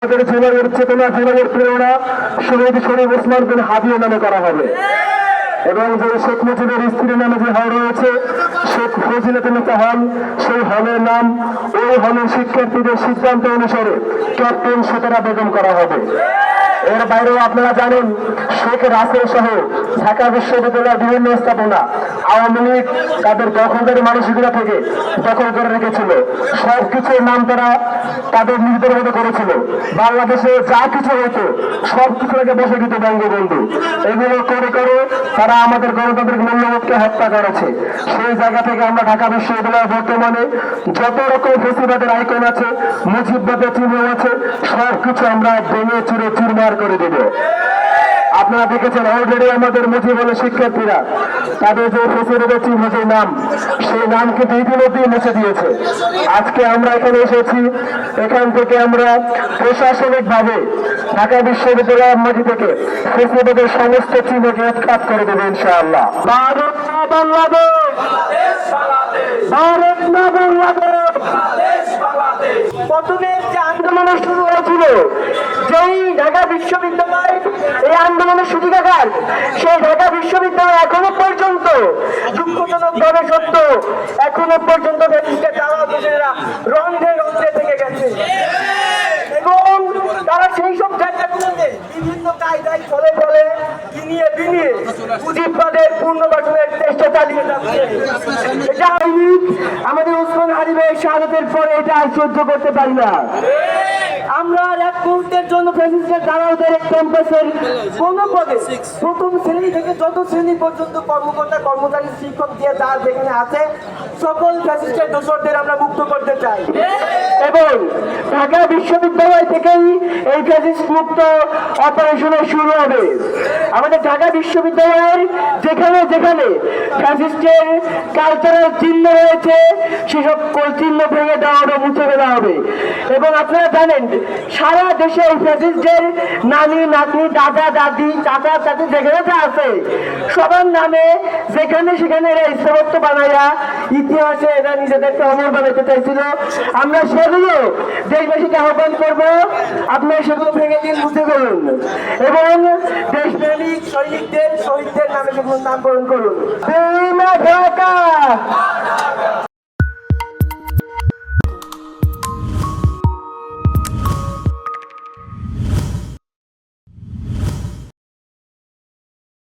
জীবনের চেতনা, জীবনের প্রেরণা শহীদ শরীফ ওসমান বিন হাদির নামে করা হবে এবং যে শেখ মুজিবের স্ত্রীর নামে যে হল রয়েছে শেখ ফজিলাতুন্নেসা হল, সেই হলের নাম ওই হলের শিক্ষার্থীদের সিদ্ধান্ত অনুসারে ক্যাপ্টেন সেতারা বেগম করা হবে। এর বাইরেও আপনারা জানেন শেখ রাসেল সহ ঢাকা বিশ্ববিদ্যালয়ের বিভিন্ন স্থাপনা আওয়ামী লীগ তাদের দখলদারি মানসিকতা থেকে দখল করে রেখেছিল। সবকিছুর নাম তারা তাদের নিজেদের মতো করেছিল। বাংলাদেশে যা কিছু হতো সবকিছু আগে বসে দিত বঙ্গবন্ধু। এগুলো করে করে তারা আমাদের গণতান্ত্রিক মূল্যবোধকে হত্যা করেছে। সেই জায়গা থেকে আমরা ঢাকা বিশ্ববিদ্যালয়ের বর্তমানে যত রকম ফেসিবাদের আইকন আছে, মুজিববাদের চিহ্ন আছে, সবকিছু আমরা ভেঙে চুরে চুরমার করে দেব। আপনারা দেখেছেন অলরেডি আমাদের মুজিবলের শিক্ষার্থীরা তাদের যে ফেসিবাদের চিহ্ন যে নাম, সেই নাম কিন্তু ইতিমধ্যেই মুছে দিয়েছে। আজকে আমরা এখানে এসেছি, এখান থেকে আমরা প্রশাসনিক ভাবে ঢাকা বিশ্ববিদ্যালয়ের মাটি থেকে ফেসিবাদের সমস্ত চিহ্নকে উৎখাত করে দেবে ইনশাআল্লাহ। ভারত না বাংলাদেশ, ভারত না বাংলাদেশ। প্রথমে যে আন্দোলন শুরু হয়েছিল, যেই ঢাকা বিশ্ববিদ্যালয় এই আন্দোলনের সূতিকাগার, সেই ঢাকা বিশ্ববিদ্যালয় এখনো পর্যন্ত দুঃখজনক ভাবে সত্য, এখনো পর্যন্ত রন্ধ্রে রন্ধ্রে থেকে গেছে এবং তারা সেই সব জায়গাগুলোতে বিভিন্ন কায়দায় ফলে ফলে বিনিয়ে বিনিয়ে মুজিববাদের পুনর্গঠনের চেষ্টা চালিয়ে যাচ্ছে। এটা আমাদের ওসমান হাদির শাহাদাতের পরে এটা আর সহ্য করতে পারি না। আমরা এক মুহূর্তের জন্য ফ্যাসিস্টের দালালদের ক্যাম্পাসের কোন পদে প্রথম শ্রেণী থেকে যত শ্রেণী পর্যন্ত কর্মকর্তা কর্মচারী শিক্ষক দিয়ে যা যেখানে আছে সকল ফ্যাসিস্টের দোষরদের আমরা মুক্ত করতে চাই এবং ঢাকা বিশ্ববিদ্যালয় থেকেই এই ফ্যাসিস্ট মুক্ত অপারেশনের শুরু হবে। আমাদের ঢাকা বিশ্ববিদ্যালয়ের যেখানে যেখানে ফ্যাসিস্টের কালচারাল চিহ্ন রয়েছে সেসব চিহ্ন ভেঙে দেওয়া হবে, মুছে ফেলা হবে এবং আপনারা জানেন সারা দেশে এই ফ্যাসিস্টদের নানি নাতনি দাদা দাদি চাচা চাচি যেখানে যা আছে সবার নামে যেখানে সেখানে এরা ইচ্ছাবত্ত বানাইয়া ইতিহাসে এরা নিজেদেরকে অমর বানাতে চাইছিল। আমরা সেগুলো দেশবাসীকে আহ্বান করবো, আপনারা সেগুলো ভেঙে দিন, মুছে ফেলুন এবং দেশপ্রেমিক সৈনিকদের শহীদদের নামে সেগুলো নামকরণ করুন।